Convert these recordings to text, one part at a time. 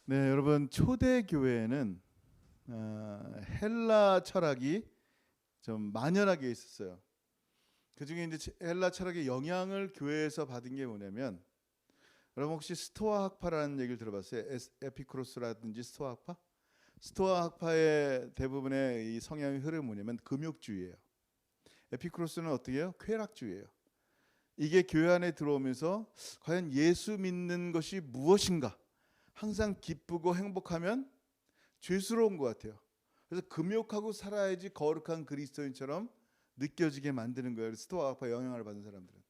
네, 여러분 초대교회에는 헬라 철학이 좀 만연하게 있었어요. 그중에 이제 헬라 철학의 영향을 교회에서 받은 게 뭐냐면, 여러분 혹시 스토아 학파라는 얘기를 들어봤어요? 에피쿠로스라든지 스토아 학파? 스토아 학파의 대부분의 이 성향의 흐름은 뭐냐면 금욕주의예요. 에피쿠로스는 어떻게 해요? 쾌락주의예요. 이게 교회 안에 들어오면서 과연 예수 믿는 것이 무엇인가? 항상 기쁘고 행복하면 죄스러운 것 같아요. 그래서 금욕하고 살아야지 거룩한 그리스도인처럼 느껴지게 만드는 거예요. 스토아 학파 영향을 받은 사람들은.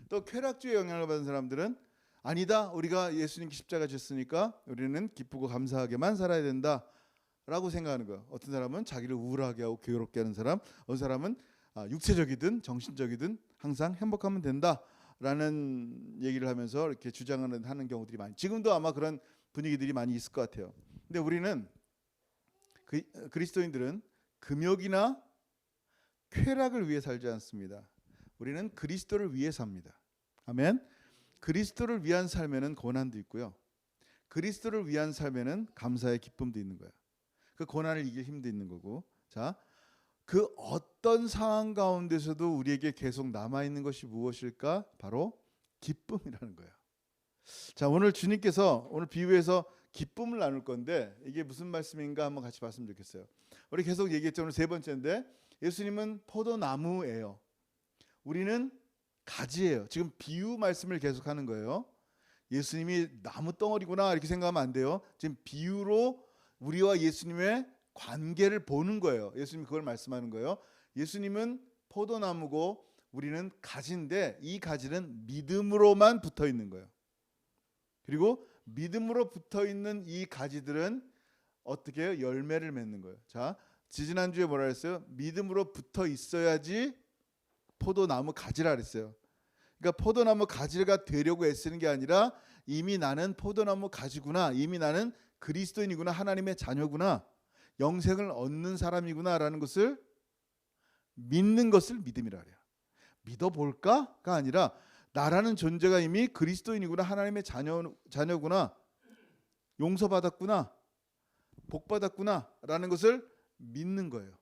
또 쾌락주의 영향을 받은 사람들은 아니다, 우리가 예수님 십자가 졌으니까 우리는 기쁘고 감사하게만 살아야 된다라고 생각하는 거예요. 어떤 사람은 자기를 우울하게 하고 괴롭게 하는 사람, 어떤 사람은 육체적이든 정신적이든 항상 행복하면 된다라는 얘기를 하면서 이렇게 주장하는 경우들이 많이, 지금도 아마 그런 분위기들이 많이 있을 것 같아요. 근데 우리는 그리스도인들은 금욕이나 쾌락을 위해 살지 않습니다. 우리는 그리스도를 위해 삽니다. 아멘. 그리스도를 위한 삶에는 고난도 있고요. 그리스도를 위한 삶에는 감사의 기쁨도 있는 거예요. 그 고난을 이길 힘도 있는 거고. 자, 그 어떤 상황 가운데서도 우리에게 계속 남아있는 것이 무엇일까? 바로 기쁨이라는 거예요. 자, 오늘 주님께서 오늘 비유에서 기쁨을 나눌 건데 이게 무슨 말씀인가 한번 같이 봤으면 좋겠어요. 우리 계속 얘기했죠. 오늘 세 번째인데 예수님은 포도나무예요. 우리는 가지예요. 지금 비유 말씀을 계속하는 거예요. 예수님이 나무 덩어리구나 이렇게 생각하면 안 돼요. 지금 비유로 우리와 예수님의 관계를 보는 거예요. 예수님이 그걸 말씀하는 거예요. 예수님은 포도나무고 우리는 가지인데 이 가지는 믿음으로만 붙어 있는 거예요. 그리고 믿음으로 붙어 있는 이 가지들은 어떻게 해요? 열매를 맺는 거예요. 자, 지지난주에 뭐라 했어요? 믿음으로 붙어 있어야지 포도나무 가지라 그랬어요. 그러니까 포도나무 가지가 되려고 애쓰는 게 아니라 이미 나는 포도나무 가지구나, 이미 나는 그리스도인이구나, 하나님의 자녀구나, 영생을 얻는 사람이구나라는 것을 믿는 것을 믿음이라 그래요. 믿어볼까가 아니라 나라는 존재가 이미 그리스도인이구나, 하나님의 자녀구나, 용서받았구나, 복받았구나 라는 것을 믿는 거예요.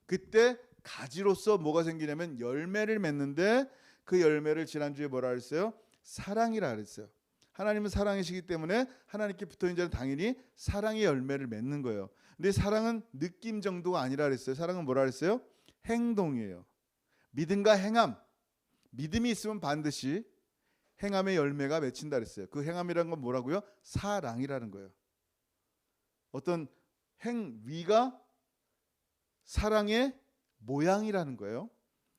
그때 가지로서 뭐가 생기냐면 열매를 맺는데, 그 열매를 지난주에 뭐라 그랬어요? 사랑이라 그랬어요. 하나님은 사랑이시기 때문에 하나님께 붙어있는 자는 당연히 사랑의 열매를 맺는 거예요. 근데 사랑은 느낌 정도가 아니라 그랬어요. 사랑은 뭐라 그랬어요? 행동이에요. 믿음과 행함. 믿음이 있으면 반드시 행함의 열매가 맺힌다 그랬어요. 그 행함이라는 건 뭐라고요? 사랑이라는 거예요. 어떤 행위가 사랑의 모양이라는 거예요.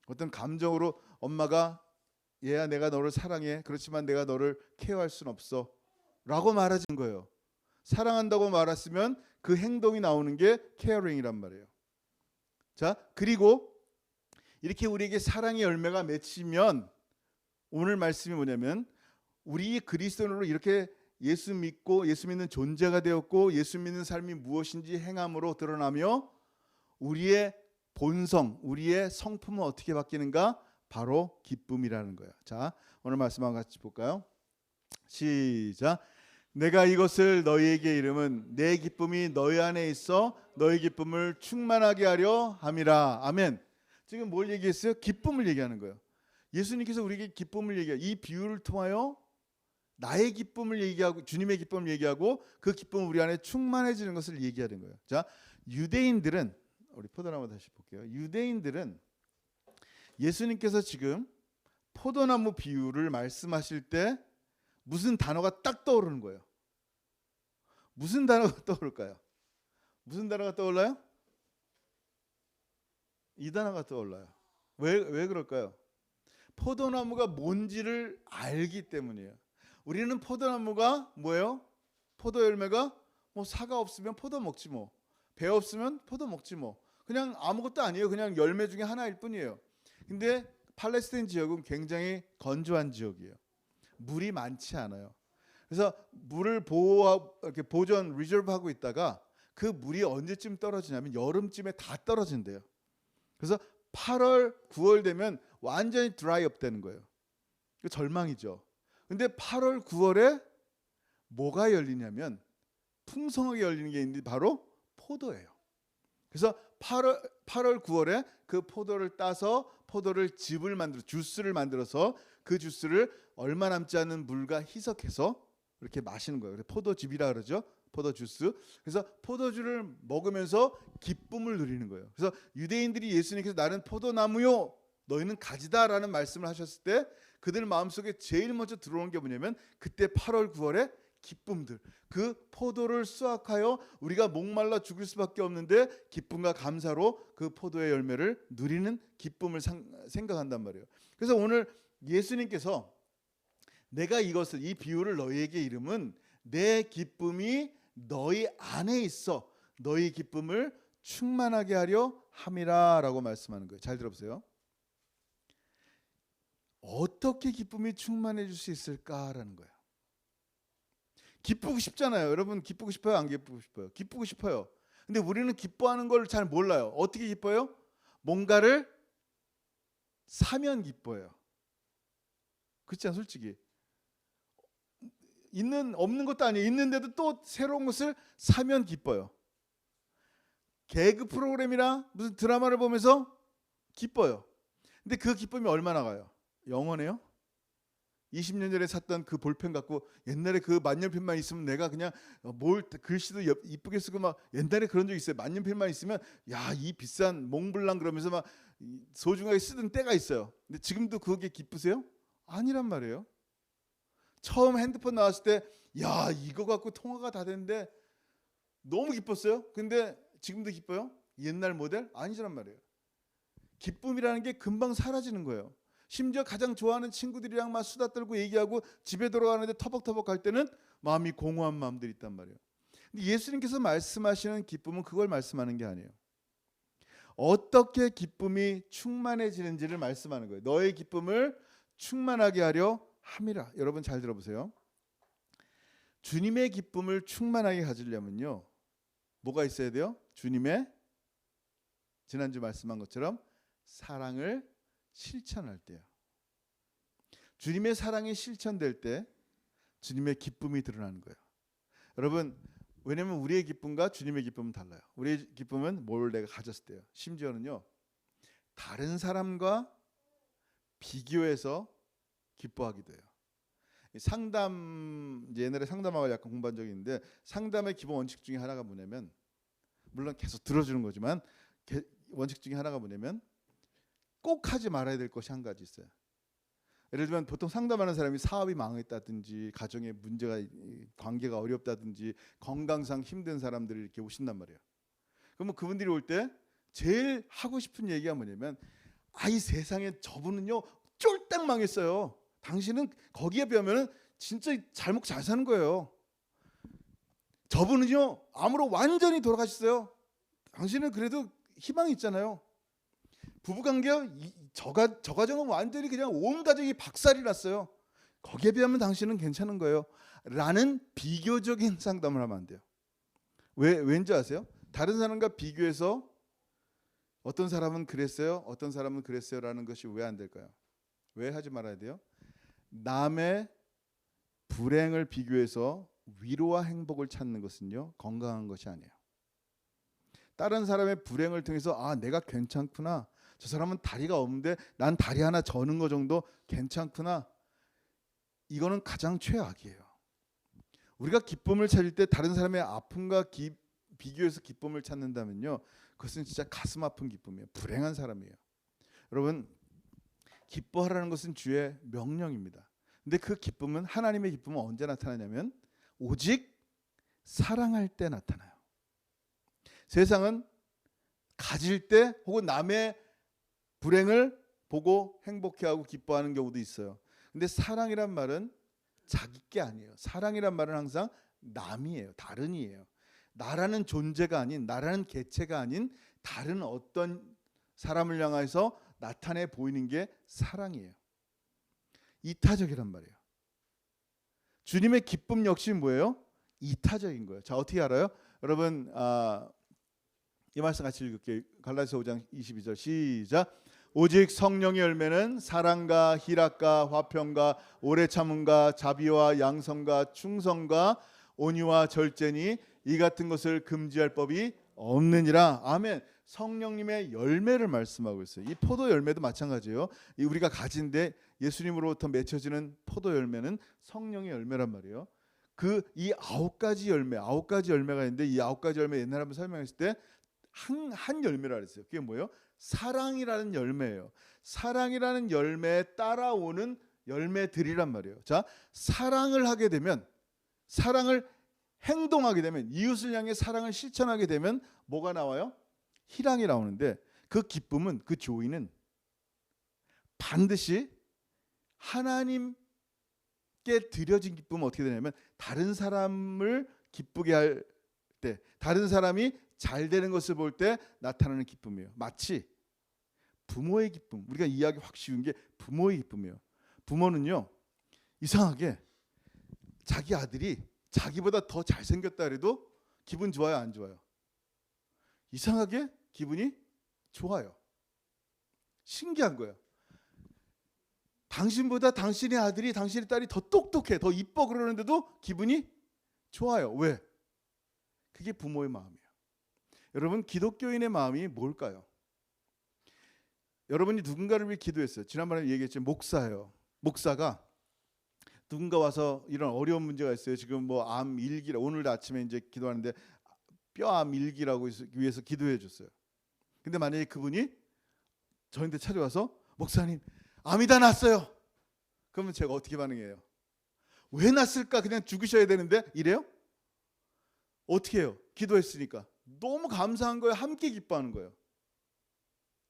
어떤 감정으로 엄마가 얘야 내가 너를 사랑해, 그렇지만 내가 너를 케어할 수는 없어 라고 말하는 거예요. 사랑한다고 말했으면 그 행동이 나오는 게 케어링이란 말이에요. 자, 그리고 이렇게 우리에게 사랑의 열매가 맺히면 오늘 말씀이 뭐냐면, 우리 그리스도인으로 이렇게 예수 믿고 예수 믿는 존재가 되었고 예수 믿는 삶이 무엇인지 행함으로 드러나며 우리의 본성, 우리의 성품은 어떻게 바뀌는가? 바로 기쁨이라는 거예요. 자, 오늘 말씀 한번 같이 볼까요? 시작. 내가 이것을 너희에게 이름은 내 기쁨이 너희 안에 있어 너희 기쁨을 충만하게 하려 함이라. 아멘. 지금 뭘 얘기했어요? 기쁨을 얘기하는 거예요. 예수님께서 우리에게 기쁨을 얘기해요. 이 비유를 통하여 나의 기쁨을 얘기하고 주님의 기쁨을 얘기하고 그 기쁨은 우리 안에 충만해지는 것을 얘기하는 거예요. 자, 유대인들은, 우리 포도나무 다시 볼게요. 유대인들은 예수님께서 지금 포도나무 비유를 말씀하실 때 무슨 단어가 딱 떠오르는 거예요. 무슨 단어가 떠오를까요? 무슨 단어가 떠올라요? 이 단어가 떠올라요. 왜 그럴까요? 포도나무가 뭔지를 알기 때문이에요. 우리는 포도나무가 뭐예요? 포도 열매가 뭐 사과 없으면 포도 먹지 뭐, 배 없으면 포도 먹지 뭐, 그냥 아무것도 아니에요. 그냥 열매 중에 하나일 뿐이에요. 근데 팔레스타인 지역은 굉장히 건조한 지역이에요. 물이 많지 않아요. 그래서 물을 이렇게 보존 리저브하고 있다가 그 물이 언제쯤 떨어지냐면 여름쯤에 다 떨어진대요. 그래서 8월, 9월 되면 완전히 드라이업 되는 거예요. 절망이죠. 근데 8월, 9월에 뭐가 열리냐면 풍성하게 열리는 게 있는데 바로 포도예요. 그래서 8월 9월에 그 포도를 따서 포도를 즙을 만들어 주스를 만들어서 그 주스를 얼마 남지 않은 물과 희석해서 이렇게 마시는 거예요. 포도즙이라 그러죠. 포도 주스. 그래서 포도주를 먹으면서 기쁨을 누리는 거예요. 그래서 유대인들이 예수님께서 나는 포도나무요 너희는 가지다라는 말씀을 하셨을 때 그들 마음속에 제일 먼저 들어오는 게 뭐냐면 그때 8월 9월에 기쁨들, 그 포도를 수확하여 우리가 목말라 죽을 수밖에 없는데 기쁨과 감사로 그 포도의 열매를 누리는 기쁨을 생각한단 말이에요. 그래서 오늘 예수님께서 내가 이것을 이 비유를 너희에게 이름은 내 기쁨이 너희 안에 있어 너희 기쁨을 충만하게 하려 함이라라고 말씀하는 거예요. 잘 들어보세요. 어떻게 기쁨이 충만해질 수 있을까라는 거예요. 기쁘고 싶잖아요. 여러분 기쁘고 싶어요? 안 기쁘고 싶어요? 기쁘고 싶어요. 근데 우리는 기뻐하는 걸 잘 몰라요. 어떻게 기뻐요? 뭔가를 사면 기뻐요. 그렇지 않아요? 솔직히 없는 것도 아니에요. 있는데도 또 새로운 것을 사면 기뻐요. 개그 프로그램이나 무슨 드라마를 보면서 기뻐요. 근데 그 기쁨이 얼마나 가요? 영원해요? 20년 전에 샀던 그 볼펜 갖고 옛날에 그 만년필만 있으면 내가 그냥 뭘 글씨도 이쁘게 쓰고 막 옛날에 그런 적 있어요. 만년필만 있으면 야, 이 비싼 몽블랑 그러면서 막 소중하게 쓰던 때가 있어요. 근데 지금도 그게 기쁘세요? 아니란 말이에요. 처음 핸드폰 나왔을 때 야, 이거 갖고 통화가 다 되는데 너무 기뻤어요. 근데 지금도 기뻐요? 옛날 모델? 아니란 말이에요. 기쁨이라는 게 금방 사라지는 거예요. 심지어 가장 좋아하는 친구들이랑 막 수다 떨고 얘기하고 집에 돌아가는데 터벅터벅 할 때는 마음이 공허한 마음들이 있단 말이에요. 근데 예수님께서 말씀하시는 기쁨은 그걸 말씀하는 게 아니에요. 어떻게 기쁨이 충만해지는지를 말씀하는 거예요. 너의 기쁨을 충만하게 하려 함이라. 여러분 잘 들어보세요. 주님의 기쁨을 충만하게 가지려면요, 뭐가 있어야 돼요? 주님의 지난주 말씀한 것처럼 사랑을 실천할 때요. 주님의 사랑이 실천될 때 주님의 기쁨이 드러나는 거예요. 여러분, 왜냐하면 우리의 기쁨과 주님의 기쁨은 달라요. 우리의 기쁨은 뭘 내가 가졌을 때요. 심지어는요, 다른 사람과 비교해서 기뻐하기도 해요. 상담, 옛날에 상담학을 약간 공부한 적이 있는데 상담의 기본 원칙 중에 하나가 뭐냐면, 물론 계속 들어주는 거지만 원칙 중에 하나가 뭐냐면 꼭 하지 말아야 될 것이 한 가지 있어요. 예를 들면 보통 상담하는 사람이 사업이 망했다든지 가정에 문제가 관계가 어렵다든지 건강상 힘든 사람들이 이렇게 오신단 말이에요. 그러면 그분들이 올 때 제일 하고 싶은 얘기가 뭐냐면 이 세상에 저분은요 쫄딱 망했어요. 당신은 거기에 비하면 진짜 잘 먹고 잘 사는 거예요. 저분은요 암으로 완전히 돌아가셨어요. 당신은 그래도 희망이 있잖아요. 부부관계가 저 가정은 완전히 그냥 온 가족이 박살이 났어요. 거기에 비하면 당신은 괜찮은 거예요. 라는 비교적인 상담을 하면 안 돼요. 왠지 아세요? 다른 사람과 비교해서 어떤 사람은 그랬어요, 어떤 사람은 그랬어요 라는 것이 왜 안 될까요? 왜 하지 말아야 돼요? 남의 불행을 비교해서 위로와 행복을 찾는 것은요 건강한 것이 아니에요. 다른 사람의 불행을 통해서 내가 괜찮구나, 저 사람은 다리가 없는데 난 다리 하나 저는 거 정도 괜찮구나, 이거는 가장 최악이에요. 우리가 기쁨을 찾을 때 다른 사람의 아픔과 비교해서 기쁨을 찾는다면요, 그것은 진짜 가슴 아픈 기쁨이에요. 불행한 사람이에요. 여러분, 기뻐하라는 것은 주의 명령입니다. 근데 그 기쁨은, 하나님의 기쁨은 언제 나타나냐면 오직 사랑할 때 나타나요. 세상은 가질 때 혹은 남의 불행을 보고 행복해하고 기뻐하는 경우도 있어요. 근데 사랑이란 말은 자기 게 아니에요. 사랑이란 말은 항상 남이에요. 다른이에요. 나라는 존재가 아닌, 나라는 개체가 아닌 다른 어떤 사람을 향해서 나타내 보이는 게 사랑이에요. 이타적이란 말이에요. 주님의 기쁨 역시 뭐예요? 이타적인 거예요. 자, 어떻게 알아요? 여러분, 이 말씀 같이 읽을게요. 갈라디아서 5장 22절 시작. 오직 성령의 열매는 사랑과 희락과 화평과 오래 참음과 자비와 양성과 충성과 온유와 절제니 이 같은 것을 금지할 법이 없느니라. 아멘. 성령님의 열매를 말씀하고 있어요. 이 포도 열매도 마찬가지예요. 이 우리가 가진데 예수님으로부터 맺혀지는 포도 열매는 성령의 열매란 말이에요. 그 이 9가지 열매가 있는데 이 9가지 열매 옛날에 한번 설명했을 때 한 열매라 그랬어요. 그게 뭐예요? 사랑이라는 열매예요. 사랑이라는 열매에 따라오는 열매들이란 말이에요. 자, 사랑을 하게 되면, 사랑을 행동하게 되면, 이웃을 향해 사랑을 실천하게 되면 뭐가 나와요? 희랑이 나오는데, 그 기쁨은, 그 조이는 반드시 하나님께 드려진 기쁨은 어떻게 되냐면, 다른 사람을 기쁘게 할 때, 다른 사람이 잘 되는 것을 볼 때 나타나는 기쁨이에요. 마치 부모의 기쁨, 우리가 이해하기 확 쉬운 게 부모의 기쁨이에요. 부모는요, 이상하게 자기 아들이 자기보다 더 잘생겼다 그래도 기분 좋아요, 안 좋아요? 이상하게 기분이 좋아요. 신기한 거예요. 당신보다 당신의 아들이, 당신의 딸이 더 똑똑해, 더 이뻐 그러는데도 기분이 좋아요. 왜? 그게 부모의 마음이에요. 여러분, 기독교인의 마음이 뭘까요? 여러분이 누군가를 위해 기도했어요. 지난번에 얘기했죠. 목사예요. 목사가 누군가 와서 이런 어려운 문제가 있어요. 지금 뭐 암 일기라, 오늘 아침에 이제 기도하는데 뼈암 일기라고 위해서 기도해 줬어요. 근데 만약에 그분이 저한테 찾아와서 목사님 암이 다 났어요. 그러면 제가 어떻게 반응해요? 왜 났을까? 그냥 죽으셔야 되는데 이래요? 어떻게 해요? 기도했으니까. 너무 감사한 거예요. 함께 기뻐하는 거예요.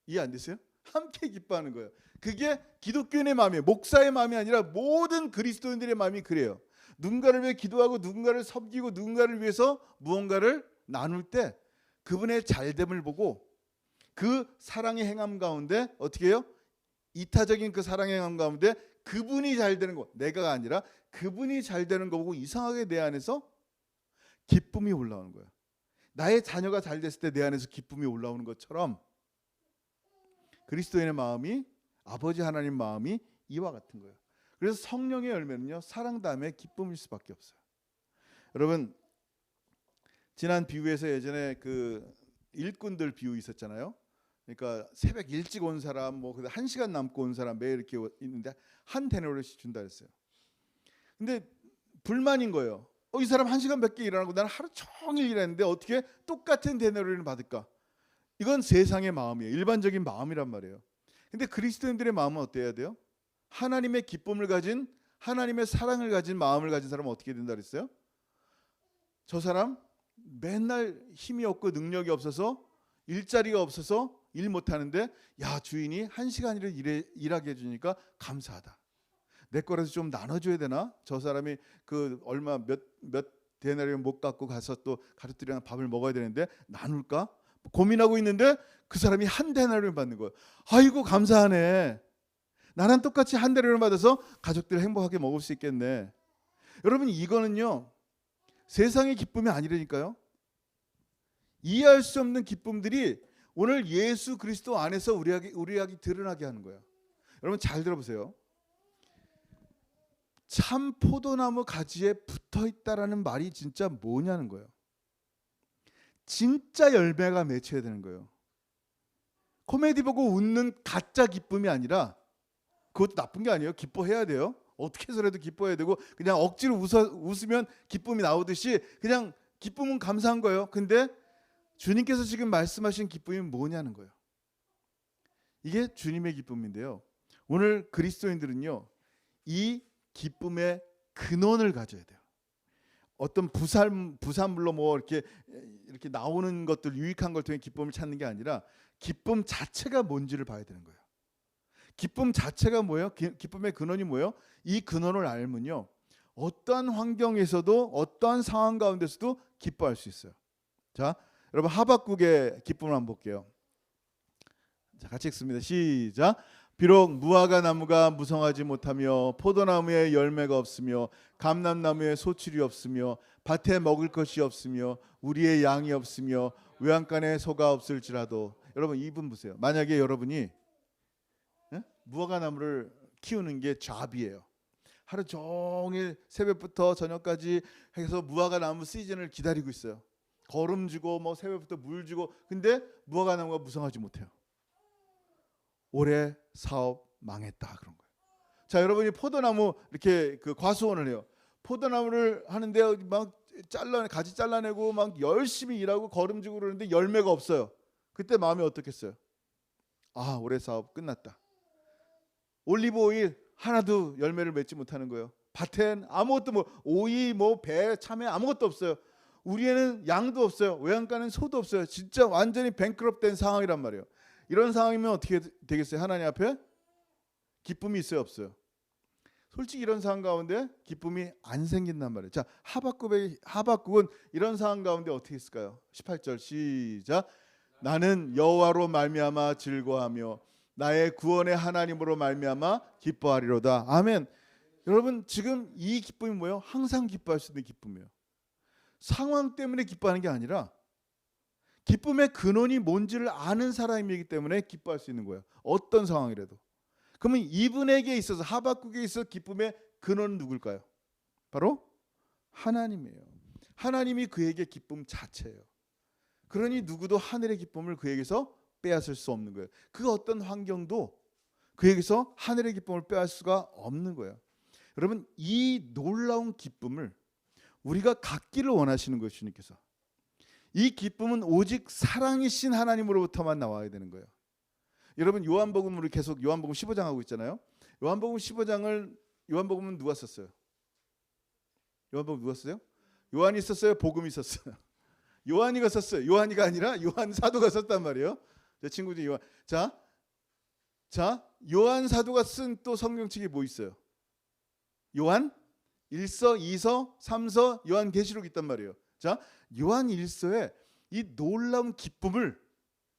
이해 안 됐어요? 함께 기뻐하는 거예요. 그게 기독교인의 마음이에요. 목사의 마음이 아니라 모든 그리스도인들의 마음이 그래요. 누군가를 위해 기도하고 누군가를 섬기고 누군가를 위해서 무언가를 나눌 때 그분의 잘됨을 보고 그 사랑의 행함 가운데 어떻게 해요? 이타적인 그 사랑의 행함 가운데 그분이 잘 되는 거, 내가 아니라 그분이 잘 되는 거 보고 이상하게 내 안에서 기쁨이 올라오는 거예요. 나의 자녀가 잘 됐을 때 내 안에서 기쁨이 올라오는 것처럼 그리스도인의 마음이, 아버지 하나님 마음이 이와 같은 거예요. 그래서 성령의 열매는요, 사랑 다음에 기쁨일 수밖에 없어요. 여러분, 지난 비유에서 예전에 그 일꾼들 비유 있었잖아요. 그러니까 새벽 일찍 온 사람, 뭐 1시간 남고 온 사람 매일 이렇게 있는데 한 데나리온씩 준다 했어요. 근데 불만인 거예요. 이 사람 1시간밖에 일하고 나는 하루 종일 일했는데 어떻게 똑같은 데나리온을 받을까? 이건 세상의 마음이에요. 일반적인 마음이란 말이에요. 근데 그리스도인들의 마음은 어때야 돼요? 하나님의 기쁨을 가진, 하나님의 사랑을 가진 마음을 가진 사람은 어떻게 된다 그랬어요? 저 사람 맨날 힘이 없고 능력이 없어서 일자리가 없어서 일 못하는데, 야, 주인이 1시간이라도 일하게 해주니까 감사하다. 내 거라도 좀 나눠줘야 되나? 저 사람이 그 얼마 몇 데나리온 못 갖고 가서 또 가족들이랑 밥을 먹어야 되는데 나눌까? 고민하고 있는데 그 사람이 한 데나리온 받는 거예요. 아이고 감사하네. 나랑 똑같이 한 데나리온 받아서 가족들 행복하게 먹을 수 있겠네. 여러분, 이거는요 세상의 기쁨이 아니라니까요. 이해할 수 없는 기쁨들이 오늘 예수 그리스도 안에서 우리에게 드러나게 하는 거예요. 여러분 잘 들어보세요. 참 포도나무 가지에 붙어 있다라는 말이 진짜 뭐냐는 거예요. 진짜 열매가 맺혀야 되는 거예요. 코미디 보고 웃는 가짜 기쁨이 아니라, 그것도 나쁜 게 아니에요. 기뻐해야 돼요. 어떻게 해서라도 기뻐해야 되고, 그냥 억지로 웃으면 기쁨이 나오듯이 그냥 기쁨은 감사한 거예요. 근데 주님께서 지금 말씀하신 기쁨이 뭐냐는 거예요. 이게 주님의 기쁨인데요. 오늘 그리스도인들은요 이 기쁨의 근원을 가져야 돼요. 어떤 부산물로 뭐 이렇게 나오는 것들, 유익한 걸 통해 기쁨을 찾는 게 아니라 기쁨 자체가 뭔지를 봐야 되는 거예요. 기쁨 자체가 뭐예요? 기쁨의 근원이 뭐예요? 이 근원을 알면요 어떠한 환경에서도 어떠한 상황 가운데서도 기뻐할 수 있어요. 자, 여러분 하박국의 기쁨을 한번 볼게요. 자, 같이 읽습니다. 시작. 비록 무화과 나무가 무성하지 못하며 포도나무에 열매가 없으며 감람나무에 소출이 없으며 밭에 먹을 것이 없으며 우리의 양이 없으며 외양간에 소가 없을지라도. 여러분 이분 보세요. 만약에 여러분이 무화과 나무를 키우는 게 잡이에요. 하루 종일 새벽부터 저녁까지 해서 무화과 나무 시즌을 기다리고 있어요. 거름 주고 뭐 새벽부터 물 주고. 근데 무화과 나무가 무성하지 못해요. 올해 사업 망했다 그런 거예요. 자, 여러분이 포도나무 이렇게 그 과수원을 해요. 포도나무를 하는데 막 가지 잘라내고 막 열심히 일하고 거름 주고 그러는데 열매가 없어요. 그때 마음이 어떻겠어요? 아, 올해 사업 끝났다. 올리브 오일 하나도 열매를 맺지 못하는 거예요. 밭엔 아무것도 뭐 오이 뭐 배 참외 아무것도 없어요. 우리에는 양도 없어요. 외양간은 소도 없어요. 진짜 완전히 뱅크럽된 상황이란 말이에요. 이런 상황이면 어떻게 되겠어요? 하나님 앞에 기쁨이 있어요, 없어요? 솔직히 이런 상황 가운데 기쁨이 안 생긴단 말이에요. 자, 하박국은 이런 상황 가운데 어떻게 했을까요? 18절 시작. 나는 여호와로 말미암아 즐거워하며 나의 구원의 하나님으로 말미암아 기뻐하리로다. 아멘. 여러분, 지금 이 기쁨이 뭐예요? 항상 기뻐할 수 있는 기쁨이에요. 상황 때문에 기뻐하는 게 아니라 기쁨의 근원이 뭔지를 아는 사람이기 때문에 기뻐할 수 있는 거예요. 어떤 상황이라도. 그러면 이분에게 있어서, 하박국에 있어서 기쁨의 근원은 누굴까요? 바로 하나님이에요. 하나님이 그에게 기쁨 자체예요. 그러니 누구도 하늘의 기쁨을 그에게서 빼앗을 수 없는 거예요. 그 어떤 환경도 그에게서 하늘의 기쁨을 빼앗을 수가 없는 거예요. 여러분, 이 놀라운 기쁨을 우리가 갖기를 원하시는 거예요. 주님께서. 이 기쁨은 오직 사랑이신 하나님으로부터만 나와야 되는 거예요. 여러분, 요한복음으로 계속 요한복음 15장 하고 있잖아요. 요한복음 15장을 요한복음은 누가 썼어요? 요한복음 누가 썼어요? 요한이 썼어요? 복음이 썼어요? 요한이가 썼어요. 요한이가 아니라 요한 사도가 썼단 말이에요. 제 친구 중에 요한. 자, 요한 사도가 쓴 또 성경책이 뭐 있어요? 요한 1서, 2서, 3서, 요한 계시록이 있단 말이에요. 자, 요한 1서에 이 놀라운 기쁨을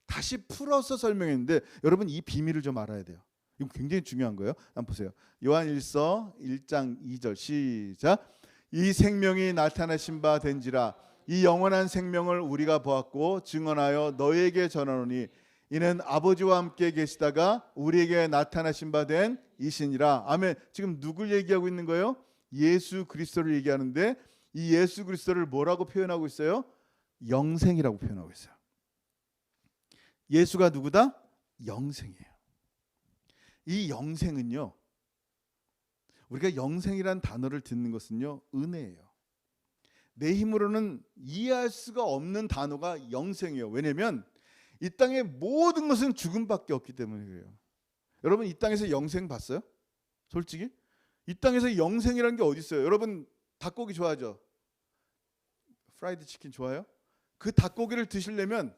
다시 풀어서 설명했는데 여러분, 이 비밀을 좀 알아야 돼요. 이거 굉장히 중요한 거예요. 한번 보세요. 요한 1서 1장 2절 시작. 이 생명이 나타나신 바 된지라 이 영원한 생명을 우리가 보았고 증언하여 너희에게 전하노니 이는 아버지와 함께 계시다가 우리에게 나타나신 바 된 이시니라. 아멘. 지금 누굴 얘기하고 있는 거예요? 예수 그리스도를 얘기하는데 이 예수 그리스도를 뭐라고 표현하고 있어요? 영생이라고 표현하고 있어요. 예수가 누구다? 영생이에요. 이 영생은요, 우리가 영생이란 단어를 듣는 것은요, 은혜예요. 내 힘으로는 이해할 수가 없는 단어가 영생이에요. 왜냐하면 이 땅의 모든 것은 죽음밖에 없기 때문에 그래요. 여러분, 이 땅에서 영생 봤어요? 솔직히? 이 땅에서 영생이라는 게 어디 있어요? 여러분, 닭고기 좋아하죠? 프라이드 치킨 좋아해요? 그 닭고기를 드시려면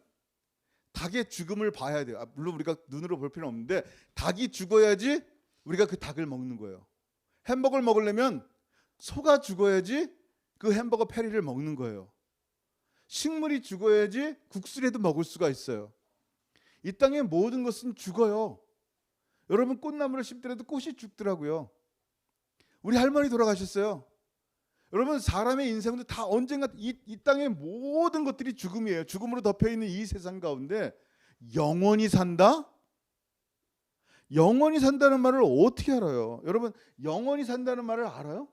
닭의 죽음을 봐야 돼요. 물론 우리가 눈으로 볼 필요는 없는데 닭이 죽어야지 우리가 그 닭을 먹는 거예요. 햄버거를 먹으려면 소가 죽어야지 그 햄버거 패리를 먹는 거예요. 식물이 죽어야지 국수라도 먹을 수가 있어요. 이 땅의 모든 것은 죽어요. 여러분, 꽃나무를 심더라도 꽃이 죽더라고요. 우리 할머니 돌아가셨어요. 여러분, 사람의 인생도 다 언젠가 이 땅의 모든 것들이 죽음이에요. 죽음으로 덮여있는 이 세상 가운데 영원히 산다? 영원히 산다는 말을 어떻게 알아요? 여러분, 영원히 산다는 말을 알아요?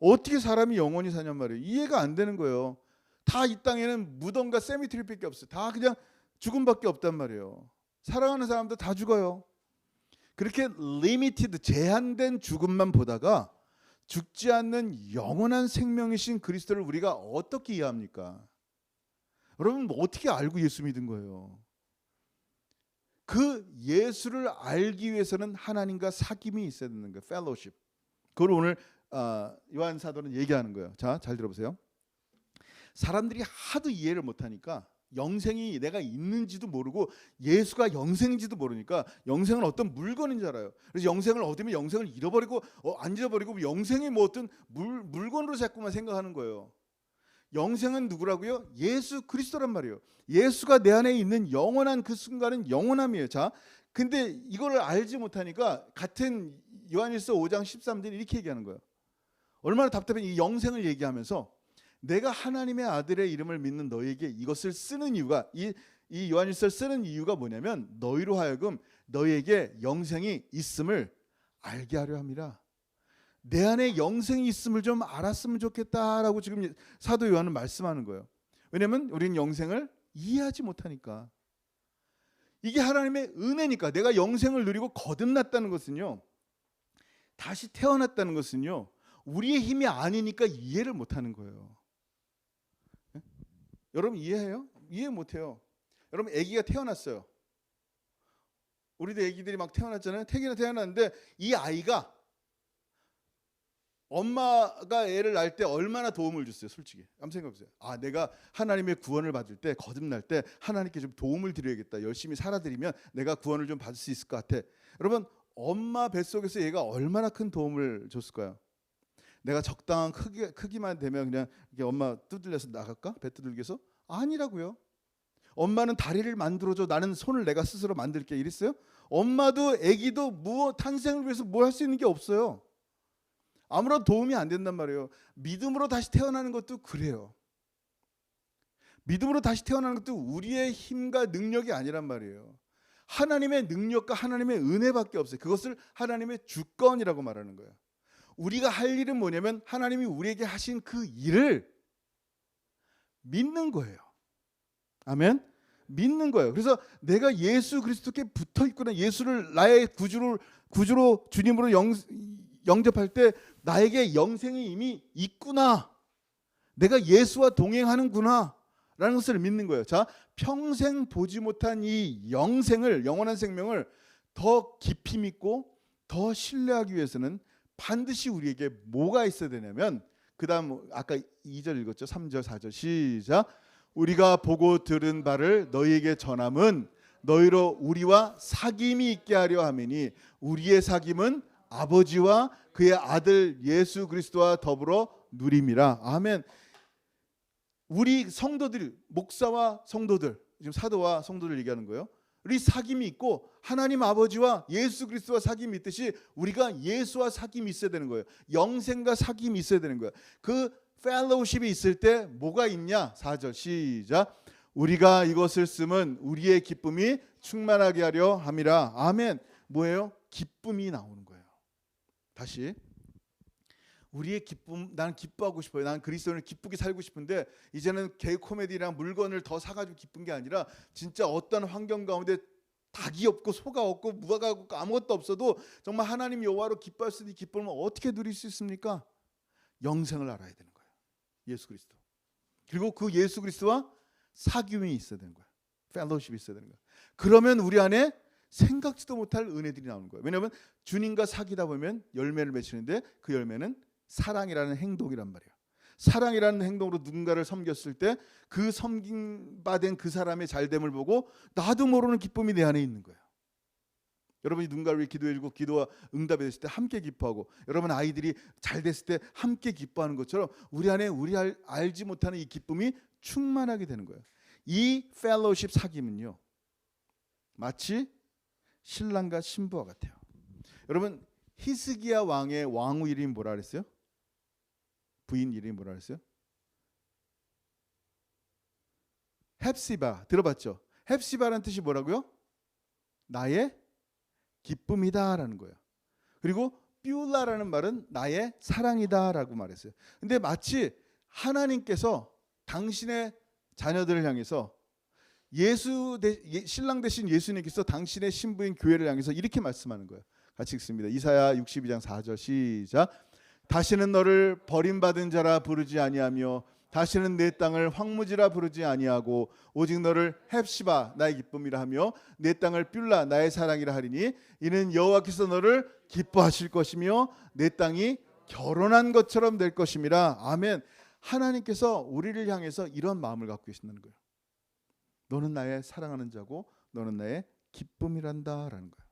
어떻게 사람이 영원히 사냔 말이에요. 이해가 안 되는 거예요. 다 이 땅에는 무덤과 세미트리밖에 없어요. 다 그냥 죽음밖에 없단 말이에요. 사랑하는 사람도 다 죽어요. 그렇게 리미티드, 제한된 죽음만 보다가 죽지 않는 영원한 생명이신 그리스도를 우리가 어떻게 이해합니까? 여러분, 어떻게 알고 예수 믿은 거예요? 그 예수를 알기 위해서는 하나님과 사귐이 있어야 되는 거예요. 펠로십. 그걸 오늘 요한 사도는 얘기하는 거예요. 자, 잘 들어보세요. 사람들이 하도 이해를 못하니까 영생이 내가 있는지도 모르고 예수가 영생인지도 모르니까 영생은 어떤 물건인 줄 알아요. 그래서 영생을 얻으면 영생을 잃어버리고 안 잃어버리고 영생이 뭐 어떤 물건으로 자꾸만 생각하는 거예요. 영생은 누구라고요? 예수 그리스도란 말이에요. 예수가 내 안에 있는 영원한 그 순간은 영원함이에요. 자, 근데 이걸 알지 못하니까 같은 요한일서 5장 13절에 이렇게 얘기하는 거예요. 얼마나 답답해. 이 영생을 얘기하면서 내가 하나님의 아들의 이름을 믿는 너에게 이것을 쓰는 이유가, 이 요한일서를 쓰는 이유가 뭐냐면 너희로 하여금 너희에게 영생이 있음을 알게 하려 함이라. 내 안에 영생이 있음을 좀 알았으면 좋겠다라고 지금 사도 요한은 말씀하는 거예요. 왜냐하면 우리는 영생을 이해하지 못하니까. 이게 하나님의 은혜니까. 내가 영생을 누리고 거듭났다는 것은요, 다시 태어났다는 것은요, 우리의 힘이 아니니까 이해를 못하는 거예요. 네? 여러분 이해해요? 이해 못해요. 여러분 아기가 태어났어요. 우리도 아기들이 막 태어났잖아요. 태어났는데 이 아이가 엄마가 애를 낳을 때 얼마나 도움을 줬어요? 솔직히 한번 생각해보세요. 아, 내가 하나님의 구원을 받을 때, 거듭날 때 하나님께 좀 도움을 드려야겠다. 열심히 살아드리면 내가 구원을 좀 받을 수 있을 것 같아. 여러분, 엄마 뱃속에서 얘가 얼마나 큰 도움을 줬을까요? 내가 적당한 크기만 되면 그냥 이렇게 엄마 두들려서 나갈까? 배 두들겨서? 아니라고요. 엄마는 다리를 만들어줘. 나는 손을 내가 스스로 만들게. 이랬어요? 엄마도 아기도 탄생을 위해서 뭘 할 수 있는 게 없어요. 아무런 도움이 안 된단 말이에요. 믿음으로 다시 태어나는 것도 그래요. 믿음으로 다시 태어나는 것도 우리의 힘과 능력이 아니란 말이에요. 하나님의 능력과 하나님의 은혜밖에 없어요. 그것을 하나님의 주권이라고 말하는 거예요. 우리가 할 일은 뭐냐면 하나님이 우리에게 하신 그 일을 믿는 거예요. 아멘. 믿는 거예요. 그래서 내가 예수 그리스도께 붙어 있구나. 예수를 나의 구주로 주님으로 영접할 때 나에게 영생이 이미 있구나. 내가 예수와 동행하는구나 라는 것을 믿는 거예요. 자, 평생 보지 못한 이 영원한 생명을 더 깊이 믿고 더 신뢰하기 위해서는 반드시 우리에게 뭐가 있어야 되냐면, 그 다음 아까 2절 읽었죠. 3절 4절 시작. 우리가 보고 들은 바를 너희에게 전함은 너희로 우리와 사귐이 있게 하려 함이니 우리의 사귐은 아버지와 그의 아들 예수 그리스도와 더불어 누림이라. 아멘. 우리 성도들, 목사와 성도들, 지금 사도와 성도들 얘기하는 거예요. 우리 사귐이 있고 하나님 아버지와 예수 그리스도와 사귐이 있듯이 우리가 예수와 사귐이 있어야 되는 거예요. 영생과 사귐이 있어야 되는 거예요. 그 펠로우십이 있을 때 뭐가 있냐? 4절 시작. 우리가 이것을 쓰면 우리의 기쁨이 충만하게 하려 함이라. 아멘. 뭐예요? 기쁨이 나오는 거예요. 다시, 우리의 기쁨, 나는 기뻐하고 싶어요. 나는 그리스도인을 기쁘게 살고 싶은데 이제는 개그 코미디랑 물건을 더 사가지고 기쁜 게 아니라 진짜 어떤 환경 가운데 닭이 없고 소가 없고 무화과 없고 아무것도 없어도 정말 하나님 여호와로 기뻐할 수 있는 기쁨을 어떻게 누릴 수 있습니까? 영생을 알아야 되는 거예요. 예수 그리스도. 그리고 그 예수 그리스도와 사귐이 있어야 되는 거예요. 펠로우십이 있어야 되는 거예요. 그러면 우리 안에 생각지도 못할 은혜들이 나오는 거예요. 왜냐하면 주님과 사귀다 보면 열매를 맺히는데 그 열매는 사랑이라는 행동이란 말이에요. 사랑이라는 행동으로 누군가를 섬겼을 때 그 섬김받은 그 사람의 잘됨을 보고 나도 모르는 기쁨이 내 안에 있는 거예요. 여러분이 누군가를 위해 기도해주고 기도와 응답이 됐을 때 함께 기뻐하고, 여러분 아이들이 잘 됐을 때 함께 기뻐하는 것처럼 우리 안에 알지 못하는 이 기쁨이 충만하게 되는 거예요. 이 펠로우십 사귐은요, 마치 신랑과 신부와 같아요. 여러분, 히스기야 왕의 왕후 이름이 뭐라 그랬어요? 부인 이름이 뭐라 그랬어요? 헵시바. 들어봤죠? 헵시바라는 뜻이 뭐라고요? 나의 기쁨이다라는 거예요. 그리고 뷰라라는 말은 나의 사랑이다라고 말했어요. 근데 마치 하나님께서 당신의 자녀들을 향해서 신랑 대신 예수님께서 당신의 신부인 교회를 향해서 이렇게 말씀하는 거예요. 같이 읽습니다. 이사야 62장 4절 시작. 다시는 너를 버림받은 자라 부르지 아니하며 다시는 내 땅을 황무지라 부르지 아니하고 오직 너를 헵시바 나의 기쁨이라 하며 내 땅을 뷸라 나의 사랑이라 하리니 이는 여호와께서 너를 기뻐하실 것이며 내 땅이 결혼한 것처럼 될 것임이라. 아멘. 하나님께서 우리를 향해서 이런 마음을 갖고 계신다는 거예요. 너는 나의 사랑하는 자고 너는 나의 기쁨이란다라는 거예요.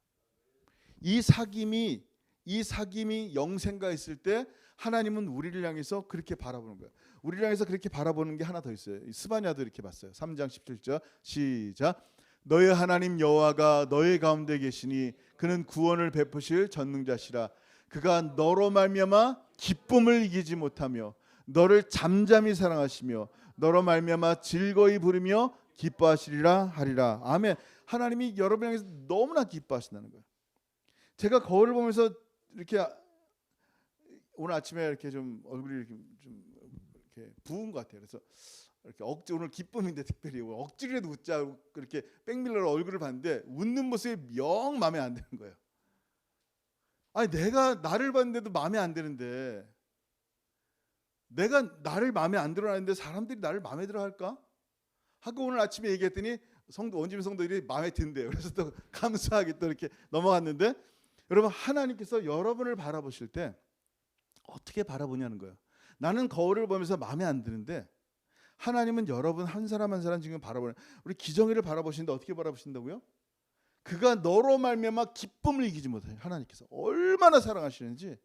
이 사귐이 영생과 있을 때 하나님은 우리를 향해서 그렇게 바라보는 거예요. 우리를 향해서 그렇게 바라보는 게 하나 더 있어요. 스바냐도 이렇게 봤어요. 3장 17절 시작. 너의 하나님 여호와가 너의 가운데 계시니 그는 구원을 베푸실 전능자시라. 그가 너로 말미암아 기쁨을 이기지 못하며 너를 잠잠히 사랑하시며 너로 말미암아 즐거이 부르며 기뻐하시리라 하리라. 아멘. 하나님이 여러분 향해서 너무나 기뻐하신다는 거예요. 제가 거울을 보면서 이렇게 오늘 아침에 이렇게 좀 얼굴이 이렇게 좀 이렇게 부은 것 같아요. 그래서 이렇게 오늘 기쁨인데 특별히 억지로라도 웃자고 그렇게 백밀러로 얼굴을 봤는데 웃는 모습이 영 마음에 안 드는 거예요. 아니 내가 나를 봤는데도 마음에 안 드는데, 내가 나를 마음에 안 들어하는데 사람들이 나를 마음에 들어할까? 하고 오늘 아침에 얘기했더니 원주민 성도들이 마음에 든대요. 그래서 또 감사하게 또 이렇게 넘어갔는데, 여러분 하나님께서 여러분을 바라보실 때 어떻게 바라보냐는 거예요. 나는 거울을 보면서 마음에 안 드는데 하나님은 여러분 한 사람 한 사람 지금 바라보는, 우리 기정이를 바라보시는데 어떻게 바라보신다고요? 그가 너로 말미암아 기쁨을 이기지 못해요. 하나님께서 얼마나 사랑하시는지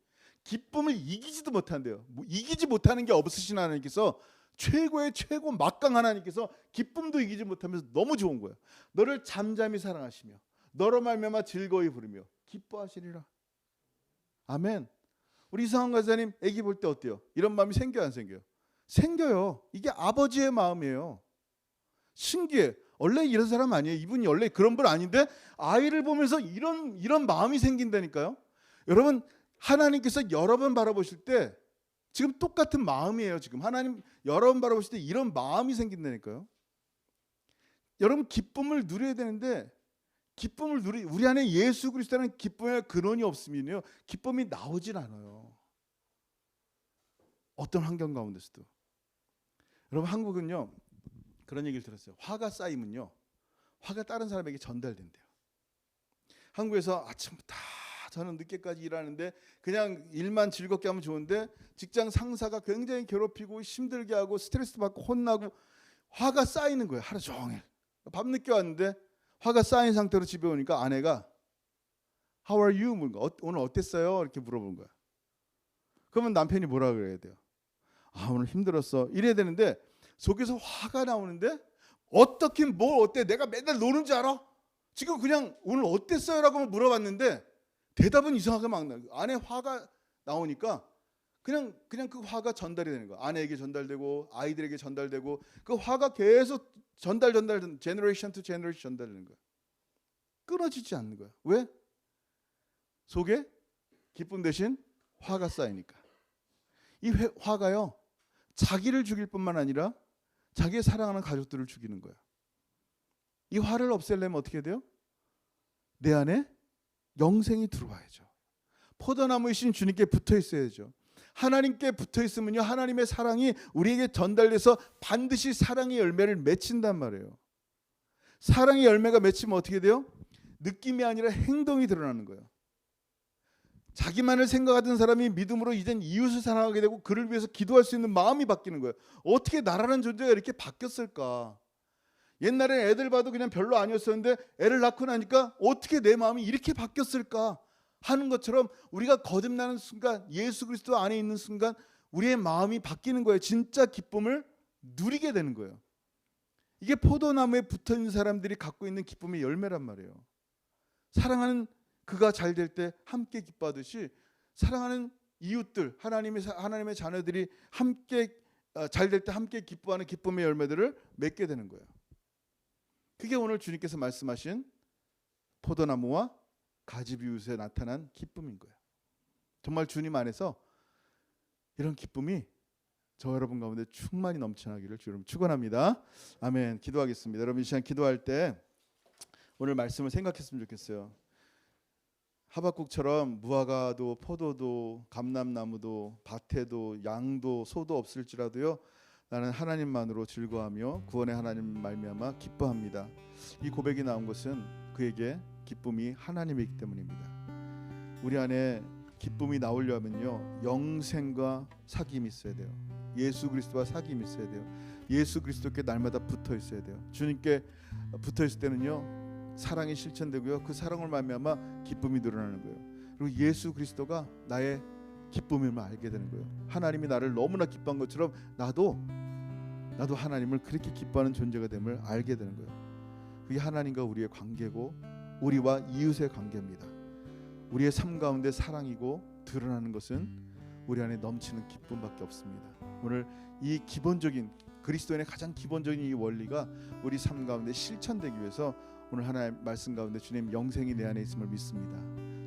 기쁨을 이기지도 못한대요. 이기지 못하는 게 없으신 하나님께서, 최고의 최고 막강 하나님께서 기쁨도 이기지 못하면서 너무 좋은 거예요. 너를 잠잠히 사랑하시며 너로 말미암아 즐거이 부르며 기뻐하시리라. 아멘. 우리 이상한 가사님 아기 볼 때 어때요? 이런 마음이 생겨요, 안 생겨요? 생겨요. 이게 아버지의 마음이에요. 신기해. 원래 이런 사람 아니에요. 이분이 원래 그런 분 아닌데 아이를 보면서 이런 마음이 생긴다니까요. 여러분 하나님께서 여러분 바라보실 때 지금 똑같은 마음이에요. 지금 하나님 여러분 바라보실 때 이런 마음이 생긴다니까요. 여러분 기쁨을 누려야 되는데, 우리 안에 예수 그리스도라는 기쁨의 근원이 없으면요 기쁨이 나오질 않아요. 어떤 환경 가운데서도. 여러분 한국은요 그런 얘기를 들었어요. 화가 쌓이면요 화가 다른 사람에게 전달된대요. 한국에서 아침부터 저는 늦게까지 일하는데 그냥 일만 즐겁게 하면 좋은데 직장 상사가 굉장히 괴롭히고 힘들게 하고 스트레스 받고 혼나고 화가 쌓이는 거예요. 하루 종일. 밤늦게 왔는데 화가 쌓인 상태로 집에 오니까 아내가 How are you? 오늘 어땠어요? 이렇게 물어보는 거야. 그러면 남편이 뭐라 그래야 돼요? 아 오늘 힘들었어. 이래야 되는데 속에서 화가 나오는데 어떻게 뭘 어때? 내가 맨날 노는 줄 알아? 지금 그냥 오늘 어땠어요? 라고 물어봤는데 대답은 이상하게 막 나요. 안에 화가 나오니까 그냥 그 화가 전달이 되는 거야. 아내에게 전달되고 아이들에게 전달되고 그 화가 계속 전달 제너레이션 투 제너레이션 전달되는 거야. 끊어지지 않는 거야. 왜? 속에 기쁨 대신 화가 쌓이니까. 이 화가요 자기를 죽일 뿐만 아니라 자기의 사랑하는 가족들을 죽이는 거야. 이 화를 없애려면 어떻게 돼요? 내 안에 영생이 들어와야죠. 포도나무이신 주님께 붙어 있어야죠. 하나님께 붙어 있으면요 하나님의 사랑이 우리에게 전달돼서 반드시 사랑의 열매를 맺힌단 말이에요. 사랑의 열매가 맺히면 어떻게 돼요? 느낌이 아니라 행동이 드러나는 거예요. 자기만을 생각하던 사람이 믿음으로 이젠 이웃을 사랑하게 되고 그를 위해서 기도할 수 있는 마음이 바뀌는 거예요. 어떻게 나라는 존재가 이렇게 바뀌었을까? 옛날에 애들 봐도 그냥 별로 아니었었는데 애를 낳고 나니까 어떻게 내 마음이 이렇게 바뀌었을까 하는 것처럼 우리가 거듭나는 순간, 예수 그리스도 안에 있는 순간 우리의 마음이 바뀌는 거예요. 진짜 기쁨을 누리게 되는 거예요. 이게 포도나무에 붙어있는 사람들이 갖고 있는 기쁨의 열매란 말이에요. 사랑하는 그가 잘 될 때 함께 기뻐하듯이 사랑하는 이웃들, 하나님의 자녀들이 함께 잘 될 때 함께 기뻐하는 기쁨의 열매들을 맺게 되는 거예요. 그게 오늘 주님께서 말씀하신 포도나무와 가지 비웃에 나타난 기쁨인 거예요. 정말 주님 안에서 이런 기쁨이 저 여러분 가운데 충만히 넘쳐나기를 주님 축원합니다. 아멘. 기도하겠습니다. 여러분 이 시간 기도할 때 오늘 말씀을 생각했으면 좋겠어요. 하박국처럼 무화과도 포도도 감람나무도 밭에도 양도 소도 없을지라도요 나는 하나님만으로 즐거워하며 구원의 하나님 말미암아 기뻐합니다. 이 고백이 나온 것은 그에게 기쁨이 하나님이기 때문입니다. 우리 안에 기쁨이 나오려면요 영생과 사귐이 있어야 돼요. 예수 그리스도와 사귐이 있어야 돼요. 예수 그리스도께 날마다 붙어 있어야 돼요. 주님께 붙어 있을 때는요 사랑이 실천되고요 그 사랑을 말미암아 기쁨이 늘어나는 거예요. 그리고 예수 그리스도가 나의 기쁨임을 알게 되는 거예요. 하나님이 나를 너무나 기뻐한 것처럼 나도 하나님을 그렇게 기뻐하는 존재가 됨을 알게 되는 거예요. 그게 하나님과 우리의 관계고 우리와 이웃의 관계입니다. 우리의 삶 가운데 사랑이고 드러나는 것은 우리 안에 넘치는 기쁨밖에 없습니다. 오늘 이 기본적인 그리스도인의 가장 기본적인 이 원리가 우리 삶 가운데 실천되기 위해서 오늘 하나님의 말씀 가운데 주님 영생이 내 안에 있음을 믿습니다.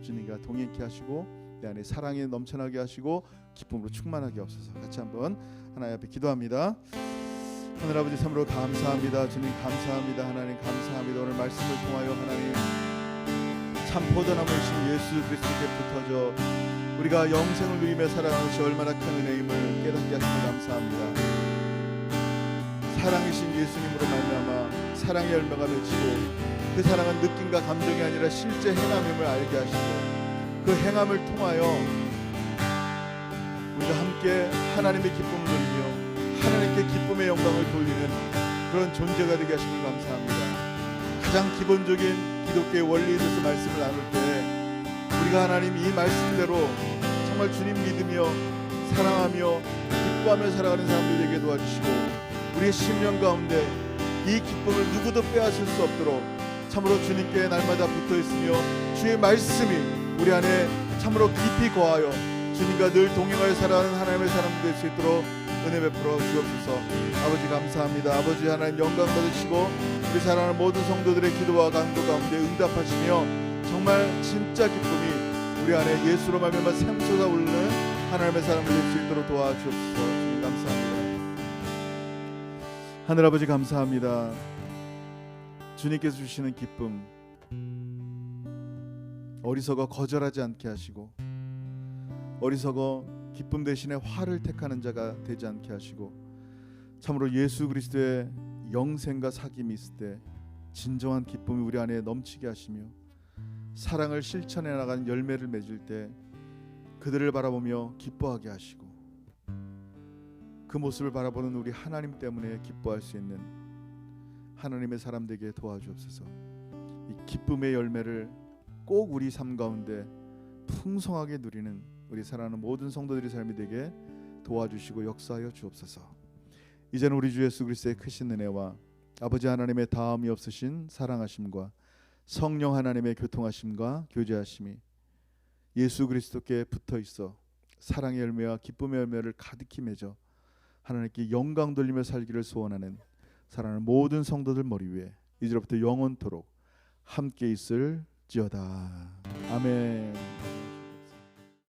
주님과 동행케 하시고 내 안에 사랑이 넘쳐나게 하시고 기쁨으로 충만하게 하옵소서. 같이 한번 하나님 앞에 기도합니다. 하늘 아버지 참으로 감사합니다. 주님 감사합니다. 하나님 감사합니다. 오늘 말씀을 통하여 하나님 참 포도나무이신 예수 그리스도께 붙어져 우리가 영생을 누리며 살아가는 것이 얼마나 큰 은혜임을 깨닫게 하시며 감사합니다. 사랑이신 예수님으로 말미암아 사랑의 열매가 맺히고 그 사랑은 느낌과 감정이 아니라 실제 행함임을 알게 하시고 그 행함을 통하여 우리가 함께 하나님의 기쁨을 누리며 하나님께 기쁨의 영광을 돌리는 그런 존재가 되게 하심을 감사합니다. 가장 기본적인 기독교의 원리에 대해서 말씀을 나눌 때 우리가 하나님 이 말씀대로 정말 주님 믿으며 사랑하며 기뻐하며 살아가는 사람들 되게 도와주시고 우리의 심령 가운데 이 기쁨을 누구도 빼앗을 수 없도록 참으로 주님께 날마다 붙어있으며 주의 말씀이 우리 안에 참으로 깊이 거하여 주님과 늘 동행하여 살아가는 하나님의 사람들 될 수 있도록 은혜 베풀어 주옵소서. 아버지 감사합니다. 아버지 하나님 영광 받으시고 우리 사랑하는 모든 성도들의 기도와 간구 가운데 응답하시며 정말 진짜 기쁨이 우리 안에 예수로 말미암아 샘솟아 오르는 하나님의 사람들 될 수 있도록 도와주옵소서. 주님 감사합니다. 하늘 아버지 감사합니다. 주님께서 주시는 기쁨 어리석어 거절하지 않게 하시고 어리석어 기쁨 대신에 화를 택하는 자가 되지 않게 하시고 참으로 예수 그리스도의 영생과 사귐이 있을 때 진정한 기쁨이 우리 안에 넘치게 하시며 사랑을 실천해 나가는 열매를 맺을 때 그들을 바라보며 기뻐하게 하시고 그 모습을 바라보는 우리 하나님 때문에 기뻐할 수 있는 하나님의 사람 되게 도와주옵소서. 이 기쁨의 열매를 꼭 우리 삶 가운데 풍성하게 누리는 우리 사랑하는 모든 성도들의 삶이 되게 도와주시고 역사하여 주옵소서. 이제는 우리 주 예수 그리스도의 크신 은혜와 아버지 하나님의 다함이 없으신 사랑하심과 성령 하나님의 교통하심과 교제하심이 예수 그리스도께 붙어있어 사랑의 열매와 기쁨의 열매를 가득히 맺어 하나님께 영광 돌리며 살기를 소원하는 사랑하는 모든 성도들 머리 위에 이제로부터 영원토록 함께 있을지어다. 아멘.